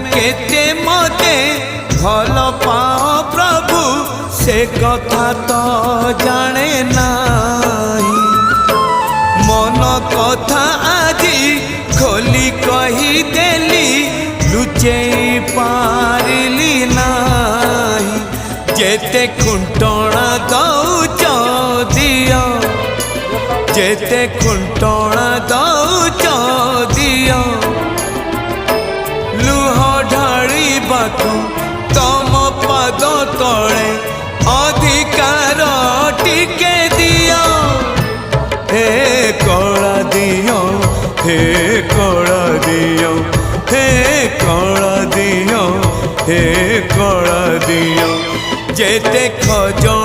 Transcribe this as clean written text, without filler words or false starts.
केते मते भल पाओ प्रभु से कथा तो जाने नाही। मन कथा आजी खोली कही देली लुचे पारिली नाही। जेते खुंटणा दौच दियो जेते खुंटणा दौच दियो लुह ढाळिबाकू तम पद तले अधिकार टिके दियो। हे कला दियो हे कला दियो हे कला दियो हे कला दियो। जेते खजो